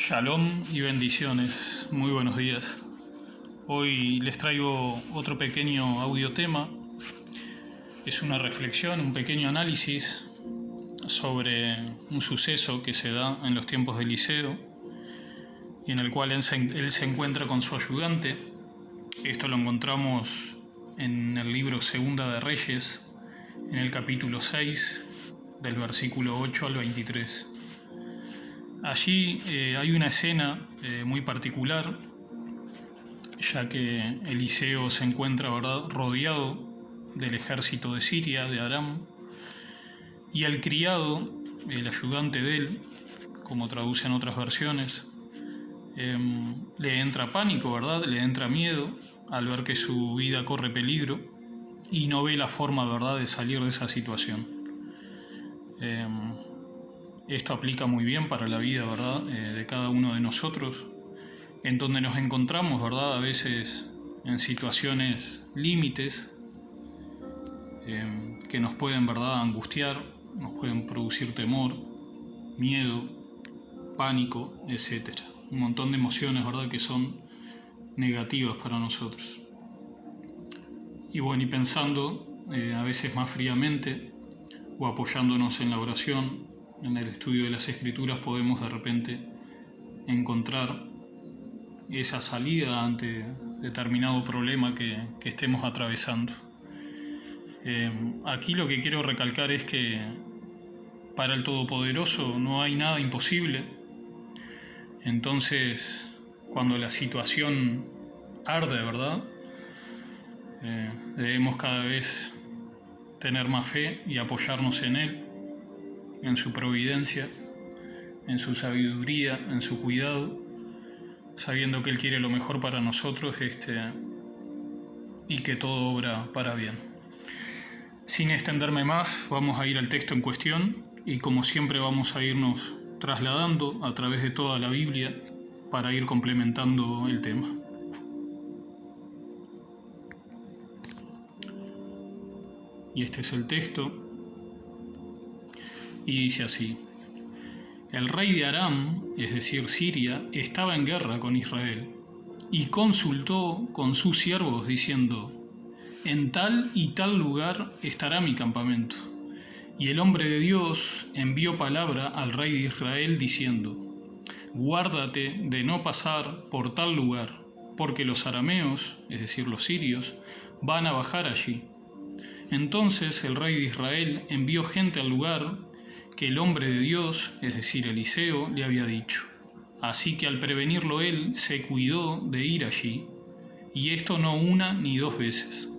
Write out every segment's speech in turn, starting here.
Shalom y bendiciones, muy buenos días. Hoy les traigo otro pequeño audio tema. Es una reflexión, un pequeño análisis sobre un suceso que se da en los tiempos de Eliseo y en el cual él se encuentra con su ayudante. Esto lo encontramos en el libro Segunda de Reyes, en el capítulo 6, del versículo 8 al 23. Allí hay una escena muy particular, ya que Eliseo se encuentra, ¿verdad?, rodeado del ejército de Siria, de Aram, y el criado, el ayudante de él, como traducen otras versiones, le entra pánico, ¿verdad?, le entra miedo al ver que su vida corre peligro y no ve la forma, ¿verdad?, de salir de esa situación. Esto aplica muy bien para la vida, ¿verdad?, de cada uno de nosotros, en donde nos encontramos, ¿verdad?, a veces en situaciones límites que nos pueden, ¿verdad?, angustiar, nos pueden producir temor, miedo, pánico, etc. Un montón de emociones, ¿verdad?, que son negativas para nosotros. Y bueno, y pensando a veces más fríamente o apoyándonos en la oración, en el estudio de las Escrituras, podemos de repente encontrar esa salida ante determinado problema que estemos atravesando. Aquí lo que quiero recalcar es que para el Todopoderoso no hay nada imposible. Entonces, cuando la situación arde, ¿verdad?, debemos cada vez tener más fe y apoyarnos en Él, en su providencia, en su sabiduría, en su cuidado, sabiendo que Él quiere lo mejor para nosotros y que todo obra para bien. Sin extenderme más, vamos a ir al texto en cuestión y como siempre vamos a irnos trasladando a través de toda la Biblia para ir complementando el tema. Y este es el texto y dice así: el rey de Aram, es decir, Siria, estaba en guerra con Israel y consultó con sus siervos diciendo: en tal y tal lugar estará mi campamento. Y el hombre de Dios envió palabra al rey de Israel diciendo: guárdate de no pasar por tal lugar, porque los arameos, es decir, los sirios, van a bajar allí. Entonces el rey de Israel envió gente al lugar que el hombre de Dios, es decir, Eliseo, le había dicho. Así que al prevenirlo él, se cuidó de ir allí, y esto no una ni dos veces.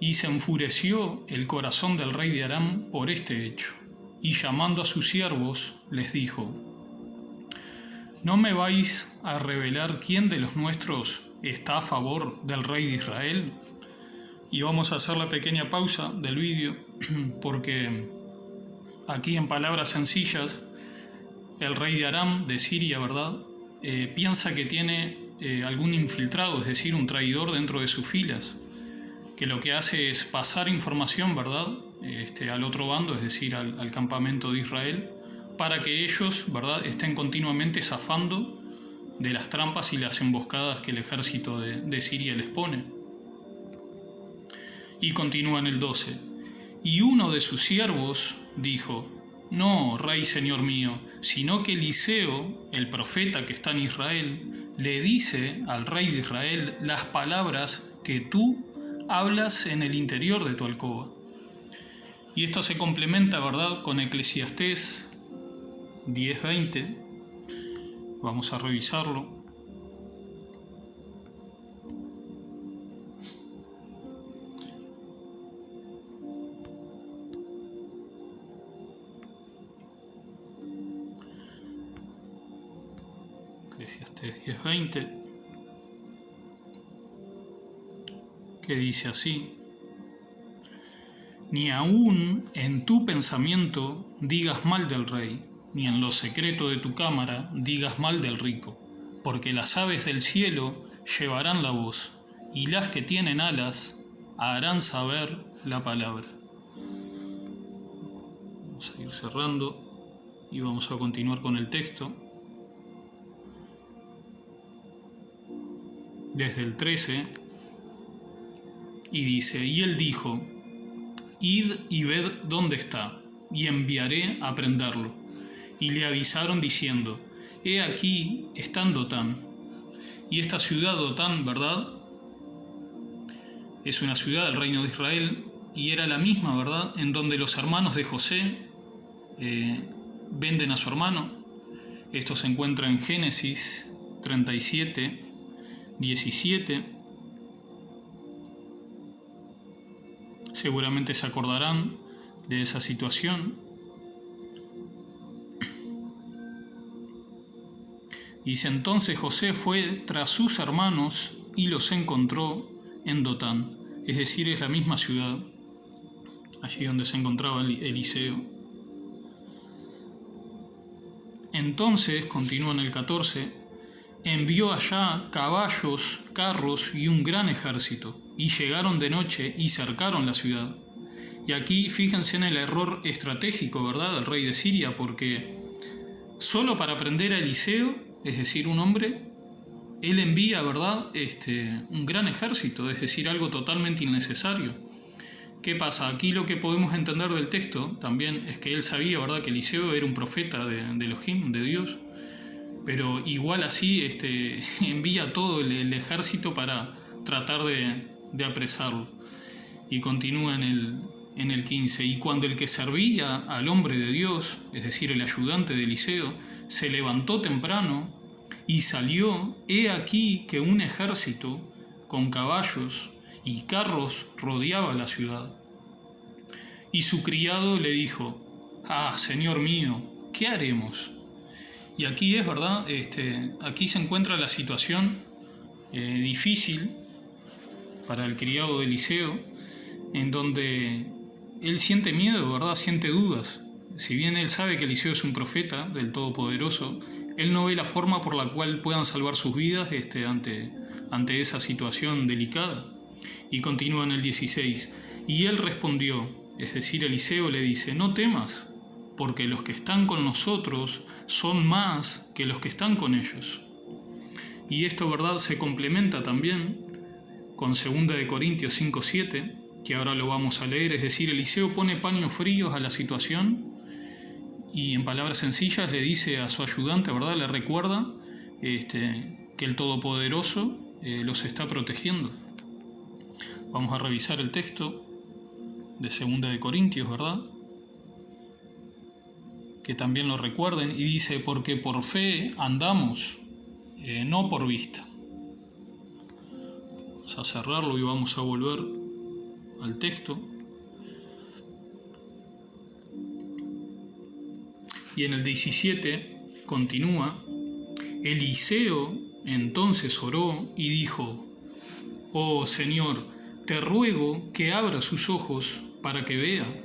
Y se enfureció el corazón del rey de Aram por este hecho, y llamando a sus siervos, les dijo: ¿no me vais a revelar quién de los nuestros está a favor del rey de Israel? Y vamos a hacer la pequeña pausa del vídeo, porque aquí en palabras sencillas, el rey de Aram, de Siria, ¿verdad?, piensa que tiene algún infiltrado, es decir, un traidor dentro de sus filas, que lo que hace es pasar información, ¿verdad?, al otro bando, es decir, al campamento de Israel, para que ellos, ¿verdad?, estén continuamente zafando de las trampas y las emboscadas que el ejército de Siria les pone. Y continúa en el 12. Y uno de sus siervos dijo: no, rey señor mío, sino que Eliseo, el profeta que está en Israel, le dice al rey de Israel las palabras que tú hablas en el interior de tu alcoba. Y esto se complementa, ¿verdad?, con Eclesiastés 10:20. Vamos a revisarlo. Eclesiastés 10:20, que dice así: ni aún en tu pensamiento digas mal del rey, ni en lo secreto de tu cámara digas mal del rico, porque las aves del cielo llevarán la voz, y las que tienen alas harán saber la palabra. Vamos a ir cerrando y vamos a continuar con el texto. desde el 13, y dice: y él dijo: id y ved dónde está, y enviaré a prenderlo. Y le avisaron diciendo: he aquí está en Dotán. Y esta ciudad Dotán, ¿verdad?, es una ciudad del reino de Israel, y era la misma, ¿verdad?, en donde los hermanos de José venden a su hermano. Esto se encuentra en Génesis 37, 17. Seguramente se acordarán de esa situación. Dice: entonces José fue tras sus hermanos y los encontró en Dotán. Es decir, es la misma ciudad, allí donde se encontraba Eliseo. Entonces, continúa en el 14, envió allá caballos, carros y un gran ejército, y llegaron de noche y cercaron la ciudad. Y aquí fíjense en el error estratégico, ¿verdad?, del rey de Siria, porque solo para prender a Eliseo, es decir, un hombre, él envía, ¿verdad?, un gran ejército, es decir, algo totalmente innecesario. ¿Qué pasa? Aquí lo que podemos entender del texto también es que él sabía, ¿verdad?, que Eliseo era un profeta de Elohim, de Dios, pero igual así envía todo el ejército para tratar de apresarlo. Y continúa en el 15, y cuando el que servía al hombre de Dios, es decir, el ayudante de Eliseo, se levantó temprano y salió, he aquí que un ejército con caballos y carros rodeaba la ciudad. Y su criado le dijo: ah, señor mío, ¿qué haremos? Y aquí es, ¿verdad?, aquí se encuentra la situación difícil para el criado de Eliseo, en donde él siente miedo, ¿verdad?, siente dudas. Si bien él sabe que Eliseo es un profeta del Todopoderoso, él no ve la forma por la cual puedan salvar sus vidas ante esa situación delicada. Y continúa en el 16, y él respondió, es decir, Eliseo le dice: no temas, porque los que están con nosotros son más que los que están con ellos. Y esto, ¿verdad?, se complementa también con 2 Corintios 5:7, que ahora lo vamos a leer. Es decir, Eliseo pone paños fríos a la situación y en palabras sencillas le dice a su ayudante, ¿verdad?, le recuerda que el Todopoderoso los está protegiendo. Vamos a revisar el texto de 2 Corintios, ¿verdad?, que también lo recuerden, y dice: porque por fe andamos, no por vista. Vamos a cerrarlo y vamos a volver al texto. Y en el 17 continúa: Eliseo entonces oró y dijo: oh Señor, te ruego que abra sus ojos para que vea.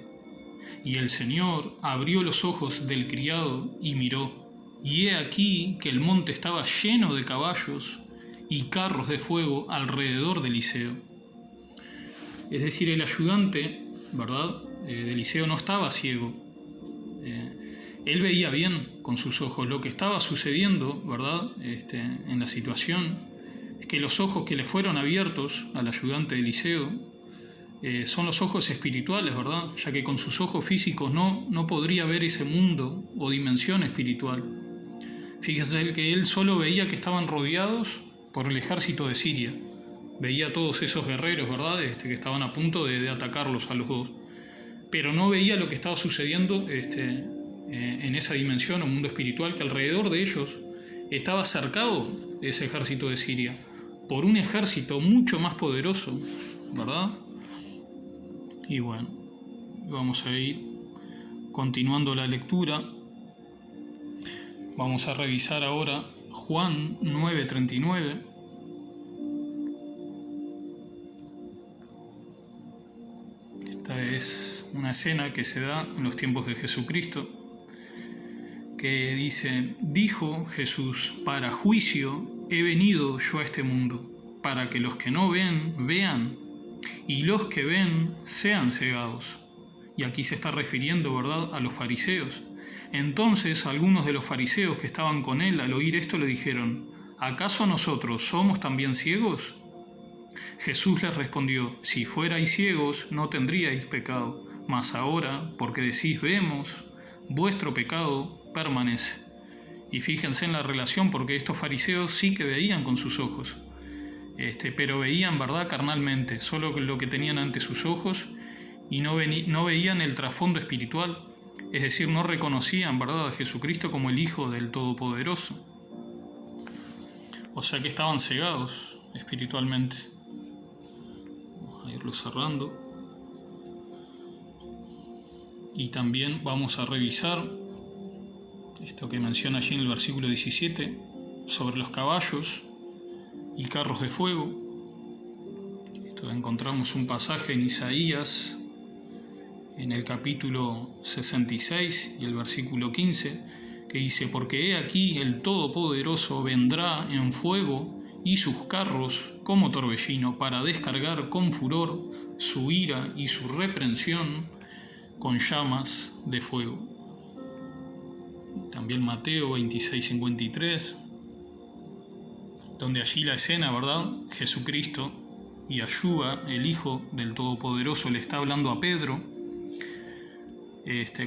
Y el Señor abrió los ojos del criado y miró, y he aquí que el monte estaba lleno de caballos y carros de fuego alrededor de Eliseo. Es decir, el ayudante, ¿verdad?, de Eliseo no estaba ciego. Él veía bien con sus ojos lo que estaba sucediendo, ¿verdad?, en la situación. Es que los ojos que le fueron abiertos al ayudante de Eliseo son los ojos espirituales, ¿verdad?, ya que con sus ojos físicos no podría ver ese mundo o dimensión espiritual. Fíjense que él solo veía que estaban rodeados por el ejército de Siria. Veía a todos esos guerreros, ¿verdad?, que estaban a punto de atacarlos a los dos. Pero no veía lo que estaba sucediendo en esa dimensión o mundo espiritual, que alrededor de ellos estaba cercado ese ejército de Siria por un ejército mucho más poderoso, ¿verdad? Y bueno, vamos a ir continuando la lectura. Vamos a revisar ahora Juan 9:39. Esta es una escena que se da en los tiempos de Jesucristo, que dice: dijo Jesús: para juicio he venido yo a este mundo, para que los que no ven, vean, y los que ven sean cegados. Y aquí se está refiriendo, ¿verdad?, a los fariseos. Entonces algunos de los fariseos que estaban con él, al oír esto, le dijeron: ¿acaso nosotros somos también ciegos? Jesús les respondió: si fuerais ciegos, no tendríais pecado, mas ahora, porque decís vemos, vuestro pecado permanece. Y fíjense en la relación, porque estos fariseos sí que veían con sus ojos, pero veían, ¿verdad?, carnalmente, solo lo que tenían ante sus ojos, y no veían el trasfondo espiritual, es decir, no reconocían, ¿verdad?, a Jesucristo como el Hijo del Todopoderoso. O sea que estaban cegados espiritualmente. Vamos a irlo cerrando. Y también vamos a revisar esto que menciona allí en el versículo 17, sobre los caballos y carros de fuego. Esto encontramos un pasaje en Isaías, en el capítulo 66 y el versículo 15, que dice: porque he aquí el Todopoderoso vendrá en fuego y sus carros como torbellino, para descargar con furor su ira y su reprensión con llamas de fuego. También Mateo 26:53, donde allí la escena, ¿verdad?, Jesucristo y Yahshua, el Hijo del Todopoderoso, le está hablando a Pedro,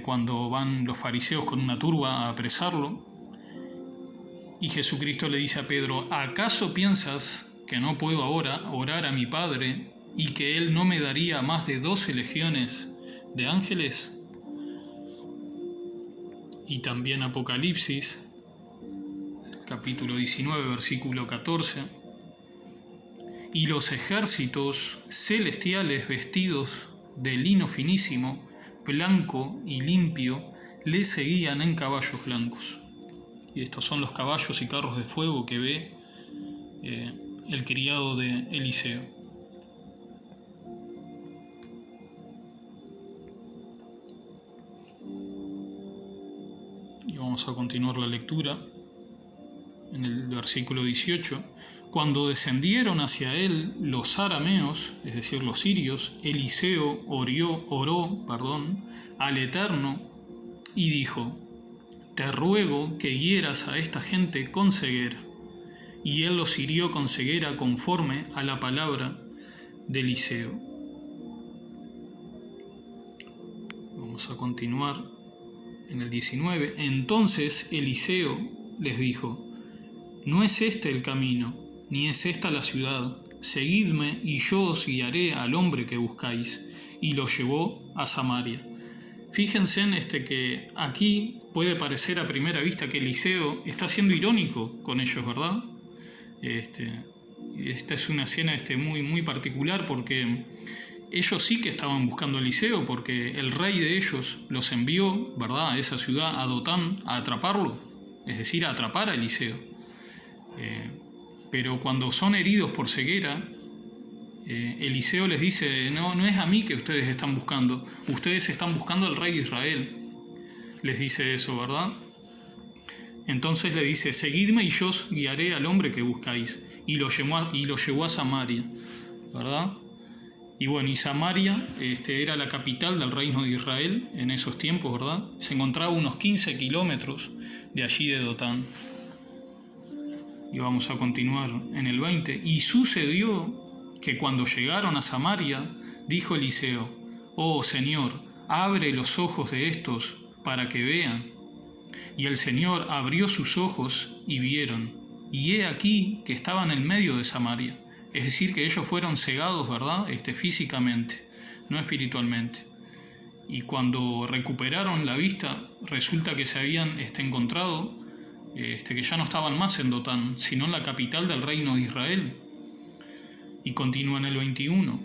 cuando van los fariseos con una turba a apresarlo, y Jesucristo le dice a Pedro: ¿acaso piensas que no puedo ahora orar a mi Padre y que Él no me daría más de 12 legiones de ángeles? Y también Apocalipsis, capítulo 19, versículo 14. Y los ejércitos celestiales vestidos de lino finísimo, blanco y limpio, le seguían en caballos blancos. Y estos son los caballos y carros de fuego que ve el criado de Eliseo. Y vamos a continuar la lectura en el versículo 18. Cuando descendieron hacia él los arameos, es decir, los sirios, Eliseo oró al Eterno y dijo: te ruego que hieras a esta gente con ceguera. Y él los hirió con ceguera conforme a la palabra de Eliseo. Vamos a continuar en el 19. Entonces Eliseo les dijo: no es este el camino, ni es esta la ciudad. Seguidme y yo os guiaré al hombre que buscáis. Y lo llevó a Samaria. Fíjense en que aquí puede parecer a primera vista que Eliseo está siendo irónico con ellos, ¿verdad? Esta es una escena muy particular, porque ellos sí que estaban buscando a Eliseo, porque el rey de ellos los envió, ¿verdad?, a esa ciudad, a Dotán, a atraparlo, es decir, a atrapar a Eliseo. Pero cuando son heridos por ceguera, Eliseo les dice: no es a mí que ustedes están buscando, ustedes están buscando al rey de Israel. Les dice eso, ¿verdad? Entonces le dice: seguidme y yo os guiaré al hombre que buscáis. Y lo llevó a Samaria, ¿verdad? Y bueno, y Samaria era la capital del reino de Israel en esos tiempos, ¿verdad? Se encontraba a unos 15 kilómetros de allí de Dotán. Y vamos a continuar en el 20. Y sucedió que cuando llegaron a Samaria, dijo Eliseo: oh Señor, abre los ojos de estos para que vean. Y el Señor abrió sus ojos y vieron. Y he aquí que estaban en medio de Samaria. Es decir, que ellos fueron cegados, ¿verdad?, físicamente, no espiritualmente. Y cuando recuperaron la vista, resulta que se habían encontrado que ya no estaban más en Dotán, sino en la capital del reino de Israel. Y continúa en el 21.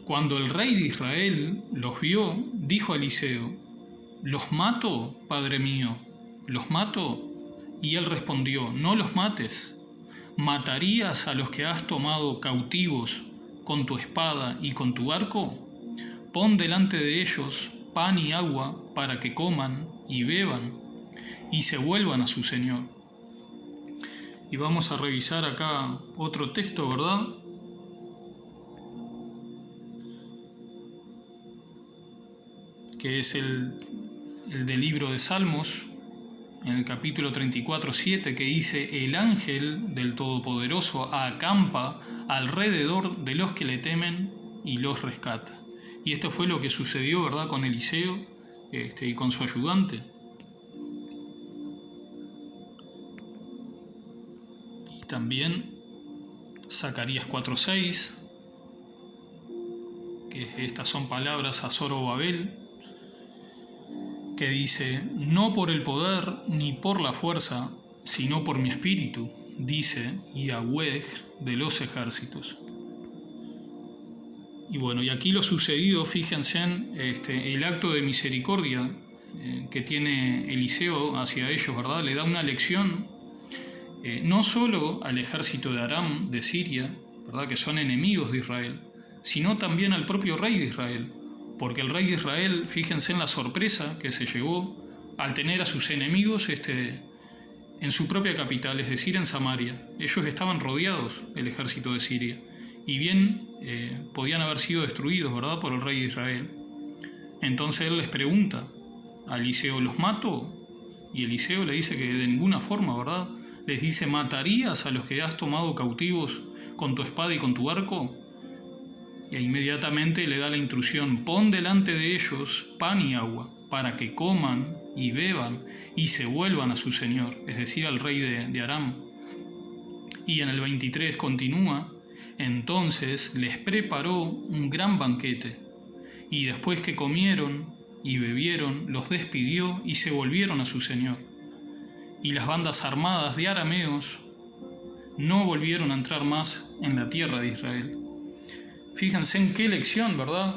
Cuando el rey de Israel los vio, dijo a Eliseo: ¿los mato, padre mío? ¿Los mato? Y él respondió: no los mates. ¿Matarías a los que has tomado cautivos con tu espada y con tu arco? Pon delante de ellos pan y agua para que coman y beban y se vuelvan a su señor. Y vamos a revisar acá otro texto, ¿verdad? Que es el del libro de Salmos, en el capítulo 34:7, que dice: el ángel del Todopoderoso acampa alrededor de los que le temen y los rescata. Y esto fue lo que sucedió, ¿verdad?, con Eliseo y con su ayudante. Y también Zacarías 4:6, que estas son palabras a Zorobabel, que dice: no por el poder ni por la fuerza, sino por mi espíritu, dice Yahweh de los ejércitos. Y bueno, y aquí lo sucedido, fíjense en el acto de misericordia que tiene Eliseo hacia ellos, ¿verdad? Le da una lección no solo al ejército de Aram, de Siria, ¿verdad?, que son enemigos de Israel, sino también al propio rey de Israel. Porque el rey de Israel, fíjense en la sorpresa que se llevó al tener a sus enemigos en su propia capital, es decir, en Samaria. Ellos estaban rodeados, el ejército de Siria, y bien podían haber sido destruidos, ¿verdad?, por el rey de Israel. Entonces él les pregunta a Eliseo: ¿los mato? Y Eliseo le dice que de ninguna forma, ¿verdad? Les dice: ¿matarías a los que has tomado cautivos con tu espada y con tu arco? Y inmediatamente le da la instrucción: pon delante de ellos pan y agua, para que coman y beban y se vuelvan a su señor, es decir, al rey de Aram. Y en el 23 continúa: entonces les preparó un gran banquete, y después que comieron y bebieron, los despidió y se volvieron a su señor. Y las bandas armadas de arameos no volvieron a entrar más en la tierra de Israel. Fíjense en qué lección, ¿verdad?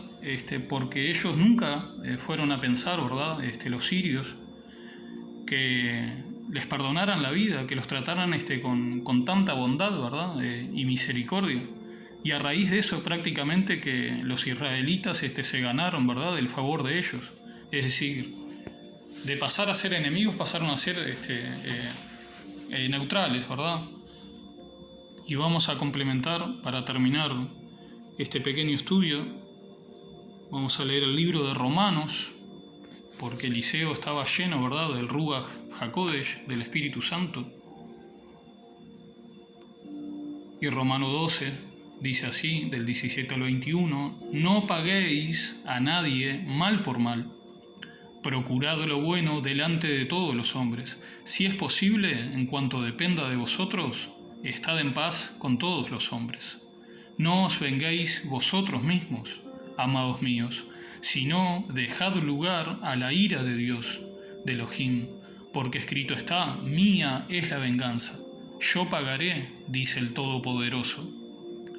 Porque ellos nunca fueron a pensar, ¿verdad?, los sirios, que les perdonaran la vida, que los trataran con tanta bondad, ¿verdad?, y misericordia. Y a raíz de eso prácticamente que los israelitas se ganaron, ¿verdad?, el favor de ellos. Es decir, de pasar a ser enemigos pasaron a ser neutrales, ¿verdad? Y vamos a complementar, para terminar este pequeño estudio, vamos a leer el libro de Romanos, porque Eliseo estaba lleno, ¿verdad?, del Ruach HaKodesh, del Espíritu Santo. Y Romano 12 dice así, del 17 al 21: no paguéis a nadie mal por mal, procurad lo bueno delante de todos los hombres. Si es posible, en cuanto dependa de vosotros, estad en paz con todos los hombres. No os vengáis vosotros mismos, amados míos, sino dejad lugar a la ira de Dios, de Elohim, porque escrito está: mía es la venganza, yo pagaré, dice el Todopoderoso.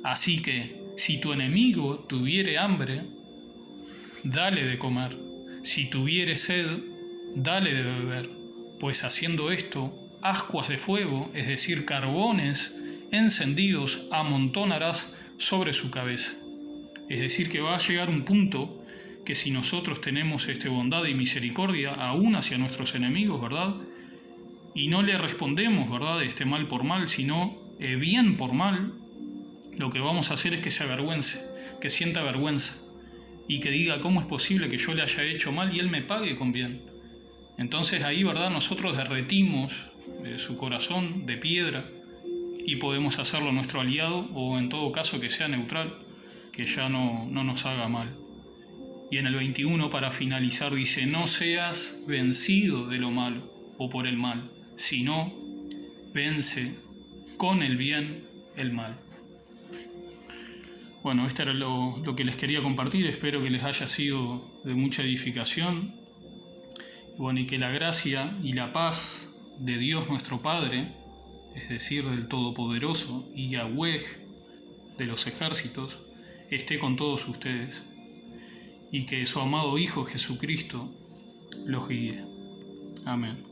Así que, si tu enemigo tuviere hambre, dale de comer; si tuviere sed, dale de beber, pues haciendo esto, ascuas de fuego, es decir, carbones encendidos, amontonarás sobre su cabeza. Es decir, que va a llegar un punto que si nosotros tenemos bondad y misericordia aún hacia nuestros enemigos, ¿verdad?, y no le respondemos, ¿verdad?, mal por mal, sino bien por mal, lo que vamos a hacer es que se avergüence, que sienta vergüenza y que diga: ¿cómo es posible que yo le haya hecho mal y él me pague con bien? Entonces ahí, ¿verdad?, nosotros derretimos su corazón de piedra y podemos hacerlo nuestro aliado, o en todo caso que sea neutral, que ya no nos haga mal. Y en el 21, para finalizar, dice: no seas vencido de lo malo o por el mal, sino vence con el bien el mal. Bueno, esto era lo que les quería compartir. Espero que les haya sido de mucha edificación. Bueno, y que la gracia y la paz de Dios nuestro Padre, es decir, del Todopoderoso, y Yahweh de los ejércitos, esté con todos ustedes, y que su amado Hijo Jesucristo los guíe. Amén.